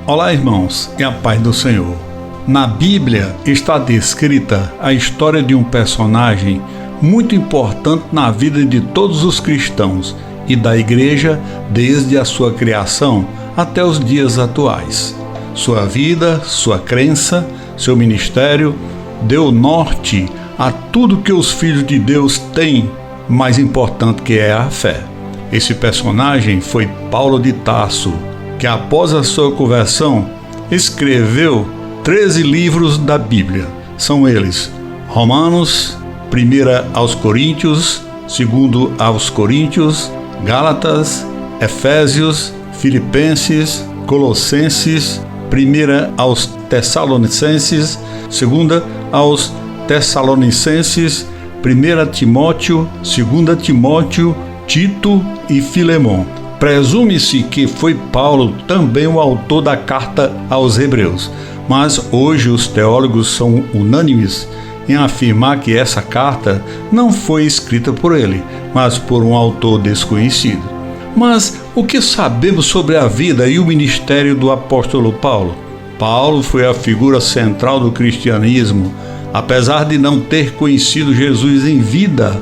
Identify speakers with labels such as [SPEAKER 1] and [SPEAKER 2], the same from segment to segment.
[SPEAKER 1] Olá, irmãos, e a paz do Senhor. Na Bíblia está descrita a história de um personagem muito importante na vida de todos os cristãos e da igreja desde a sua criação até os dias atuais. Sua vida, sua crença, seu ministério deu norte a tudo que os filhos de Deus têm, mais importante que é a fé. Esse personagem foi Paulo de Tarso, que após a sua conversão escreveu 13 livros da Bíblia. São eles: Romanos, 1 aos Coríntios, 2 aos Coríntios, Gálatas, Efésios, Filipenses, Colossenses, 1 aos Tessalonicenses, 2 aos Tessalonicenses, 1 Timóteo, 2 Timóteo, Tito e Filemon. Presume-se que foi Paulo também o autor da carta aos Hebreus, mas hoje os teólogos são unânimes em afirmar que essa carta não foi escrita por ele, mas por um autor desconhecido. Mas o que sabemos sobre a vida e o ministério do apóstolo Paulo? Paulo foi a figura central do cristianismo, apesar de não ter conhecido Jesus em vida,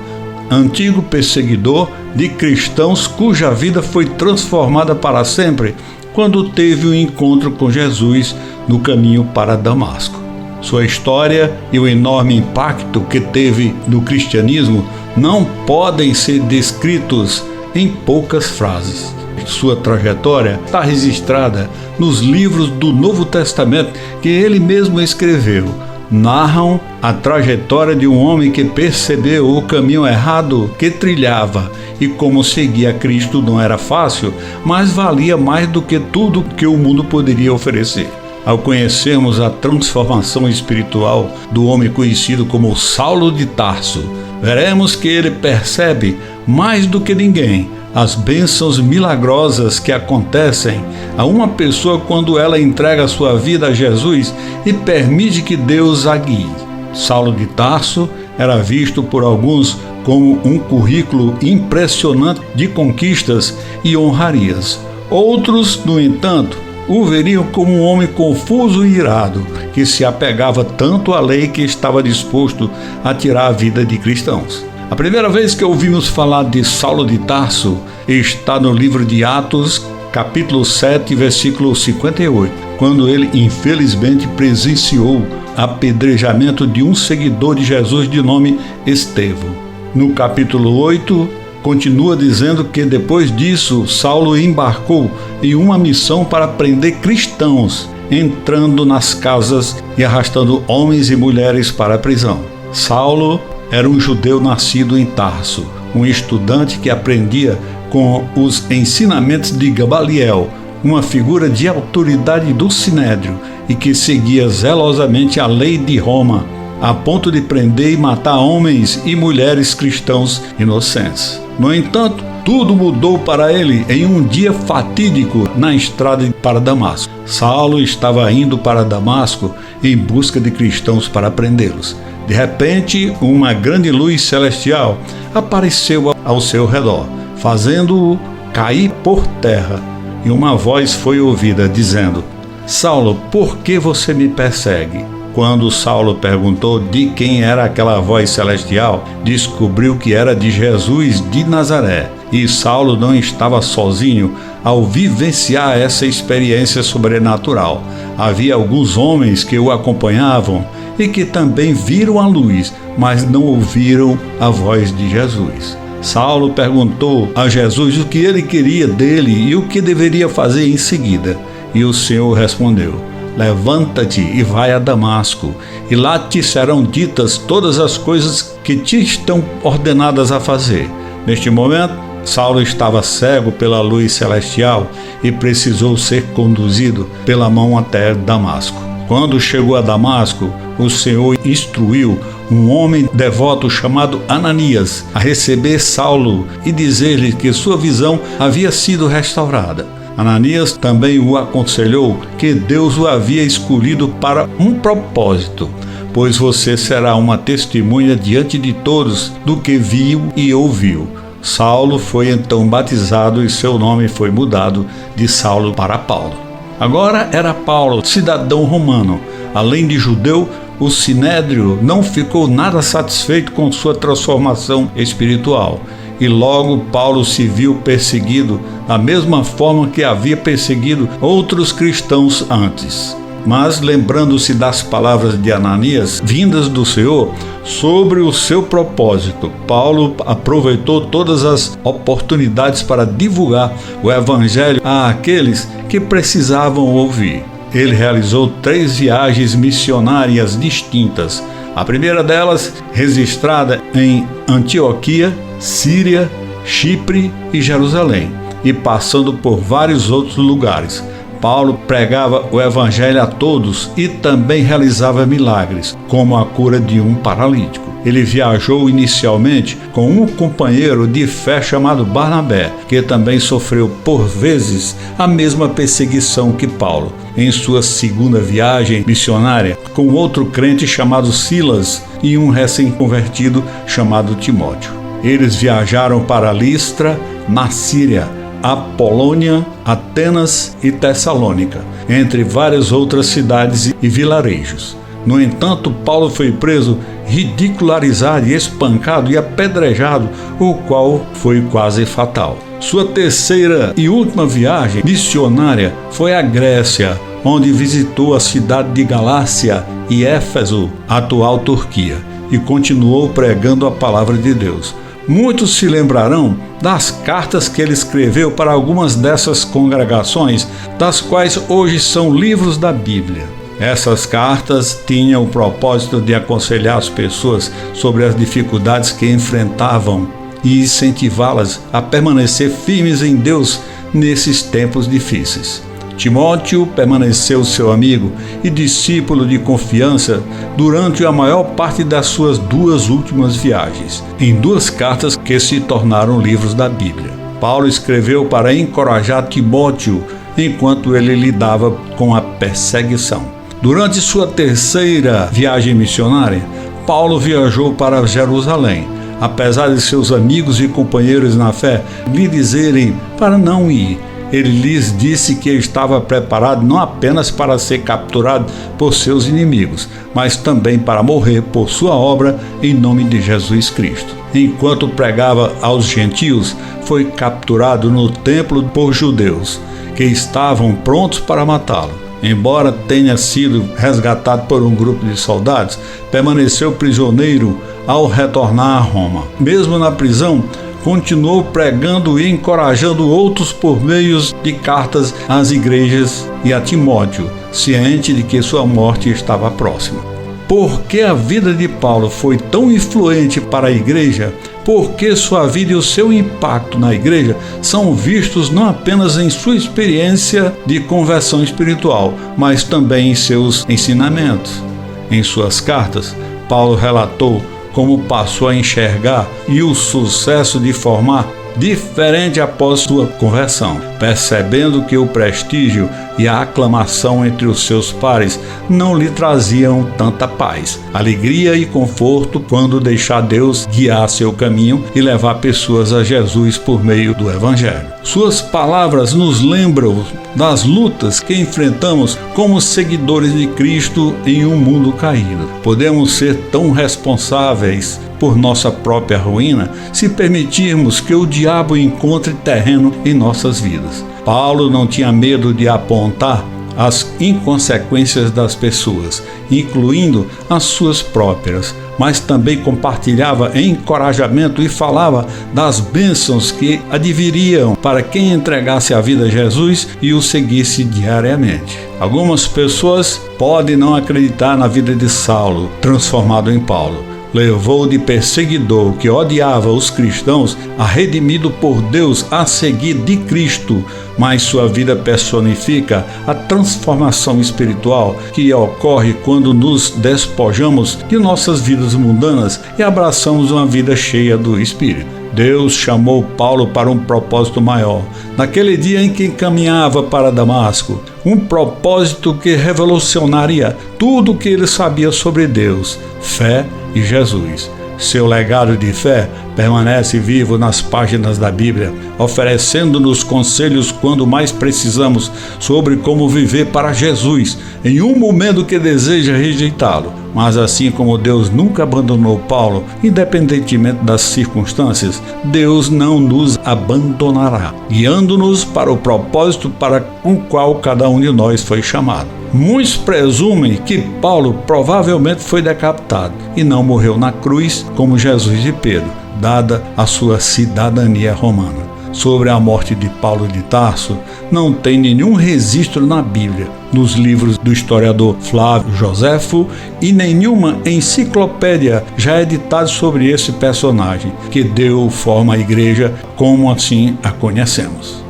[SPEAKER 1] antigo perseguidor de cristãos cuja vida foi transformada para sempre quando teve um encontro com Jesus no caminho para Damasco. Sua história e o enorme impacto que teve no cristianismo não podem ser descritos em poucas frases. Sua trajetória está registrada nos livros do Novo Testamento que ele mesmo escreveu. Narram a trajetória de um homem que percebeu o caminho errado que trilhava e como seguir a Cristo não era fácil, mas valia mais do que tudo que o mundo poderia oferecer. Ao conhecermos a transformação espiritual do homem conhecido como Saulo de Tarso, veremos que ele percebe mais do que ninguém as bênçãos milagrosas que acontecem a uma pessoa quando ela entrega sua vida a Jesus e permite que Deus a guie. Saulo de Tarso era visto por alguns como um currículo impressionante de conquistas e honrarias. Outros, no entanto, o veriam como um homem confuso e irado, que se apegava tanto à lei que estava disposto a tirar a vida de cristãos. A primeira vez que ouvimos falar de Saulo de Tarso está no livro de Atos, capítulo 7, versículo 58, quando ele infelizmente presenciou apedrejamento de um seguidor de Jesus de nome Estevão. No capítulo 8, continua dizendo que depois disso, Saulo embarcou em uma missão para prender cristãos, entrando nas casas e arrastando homens e mulheres para a prisão. Saulo era um judeu nascido em Tarso, um estudante que aprendia com os ensinamentos de Gamaliel, uma figura de autoridade do Sinédrio e que seguia zelosamente a lei de Roma, a ponto de prender e matar homens e mulheres cristãos inocentes. No entanto, tudo mudou para ele em um dia fatídico na estrada para Damasco. Saulo estava indo para Damasco em busca de cristãos para prendê-los. De repente, uma grande luz celestial apareceu ao seu redor, fazendo-o cair por terra, e uma voz foi ouvida dizendo: Saulo, por que você me persegue? Quando Saulo perguntou de quem era aquela voz celestial, descobriu que era de Jesus de Nazaré. E Saulo não estava sozinho ao vivenciar essa experiência sobrenatural. Havia alguns homens que o acompanhavam e que também viram a luz, mas não ouviram a voz de Jesus. Saulo perguntou a Jesus o que ele queria dele e o que deveria fazer em seguida. E o Senhor respondeu: levanta-te e vai a Damasco, e lá te serão ditas todas as coisas que te estão ordenadas a fazer. Neste momento, Saulo estava cego pela luz celestial e precisou ser conduzido pela mão até Damasco. Quando chegou a Damasco, o Senhor instruiu um homem devoto chamado Ananias a receber Saulo e dizer-lhe que sua visão havia sido restaurada. Ananias também o aconselhou que Deus o havia escolhido para um propósito, pois você será uma testemunha diante de todos do que viu e ouviu. Saulo foi então batizado e seu nome foi mudado de Saulo para Paulo. Agora era Paulo, cidadão romano. Além de judeu, o Sinédrio não ficou nada satisfeito com sua transformação espiritual. E logo Paulo se viu perseguido da mesma forma que havia perseguido outros cristãos antes. Mas, lembrando-se das palavras de Ananias, vindas do Senhor, sobre o seu propósito, Paulo aproveitou todas as oportunidades para divulgar o Evangelho àqueles que precisavam ouvir. Ele realizou 3 viagens missionárias distintas. A primeira delas, registrada em Antioquia, Síria, Chipre e Jerusalém, e passando por vários outros lugares. Paulo pregava o Evangelho a todos e também realizava milagres, como a cura de um paralítico. Ele viajou inicialmente com um companheiro de fé chamado Barnabé, que também sofreu por vezes a mesma perseguição que Paulo. Em sua segunda viagem missionária, com outro crente chamado Silas e um recém-convertido chamado Timóteo. Eles viajaram para Listra, na Síria, Apolônia, Atenas e Tessalônica, entre várias outras cidades e vilarejos. No entanto, Paulo foi preso, ridicularizado e espancado e apedrejado, o qual foi quase fatal. Sua terceira e última viagem missionária foi à Grécia, onde visitou a cidade de Galácia e Éfeso, atual Turquia, e continuou pregando a palavra de Deus. Muitos se lembrarão das cartas que ele escreveu para algumas dessas congregações, das quais hoje são livros da Bíblia. Essas cartas tinham o propósito de aconselhar as pessoas sobre as dificuldades que enfrentavam e incentivá-las a permanecer firmes em Deus nesses tempos difíceis. Timóteo permaneceu seu amigo e discípulo de confiança durante a maior parte das suas 2 últimas viagens, em 2 cartas que se tornaram livros da Bíblia. Paulo escreveu para encorajar Timóteo enquanto ele lidava com a perseguição. Durante sua terceira viagem missionária, Paulo viajou para Jerusalém, apesar de seus amigos e companheiros na fé lhe dizerem para não ir. Ele lhes disse que estava preparado não apenas para ser capturado por seus inimigos, mas também para morrer por sua obra em nome de Jesus Cristo. Enquanto pregava aos gentios, foi capturado no templo por judeus, que estavam prontos para matá-lo. Embora tenha sido resgatado por um grupo de soldados, permaneceu prisioneiro ao retornar a Roma. Mesmo na prisão, continuou pregando e encorajando outros por meio de cartas às igrejas e a Timóteo, ciente de que sua morte estava próxima. Por que a vida de Paulo foi tão influente para a igreja? Porque sua vida e o seu impacto na igreja são vistos não apenas em sua experiência de conversão espiritual, mas também em seus ensinamentos. Em suas cartas, Paulo relatou como passou a enxergar e o sucesso de formar diferente após sua conversão, percebendo que o prestígio e a aclamação entre os seus pares não lhe traziam tanta paz, alegria e conforto quando deixar Deus guiar seu caminho e levar pessoas a Jesus por meio do Evangelho. Suas palavras nos lembram das lutas que enfrentamos como seguidores de Cristo em um mundo caído. Podemos ser tão responsáveis por nossa própria ruína se permitirmos que o diabo encontre terreno em nossas vidas. Paulo não tinha medo de apontar as inconsequências das pessoas, incluindo as suas próprias, mas também compartilhava encorajamento e falava das bênçãos que adviriam para quem entregasse a vida a Jesus e o seguisse diariamente. Algumas pessoas podem não acreditar na vida de Saulo, transformado em Paulo. Levou de perseguidor que odiava os cristãos a redimido por Deus a seguir de Cristo, mas sua vida personifica a transformação espiritual que ocorre quando nos despojamos de nossas vidas mundanas e abraçamos uma vida cheia do Espírito. Deus chamou Paulo para um propósito maior, naquele dia em que caminhava para Damasco, um propósito que revolucionaria tudo o que ele sabia sobre Deus, fé e Jesus. Seu legado de fé permanece vivo nas páginas da Bíblia, oferecendo-nos conselhos quando mais precisamos sobre como viver para Jesus em um momento que deseja rejeitá-lo. Mas assim como Deus nunca abandonou Paulo, independentemente das circunstâncias, Deus não nos abandonará, guiando-nos para o propósito para o qual cada um de nós foi chamado. Muitos presumem que Paulo provavelmente foi decapitado e não morreu na cruz como Jesus e Pedro, dada a sua cidadania romana. Sobre a morte de Paulo de Tarso, não tem nenhum registro na Bíblia, nos livros do historiador Flávio Joséfo e nenhuma enciclopédia já editada sobre esse personagem, que deu forma à igreja como assim a conhecemos.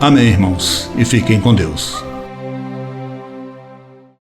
[SPEAKER 1] Amém, irmãos, e fiquem com Deus.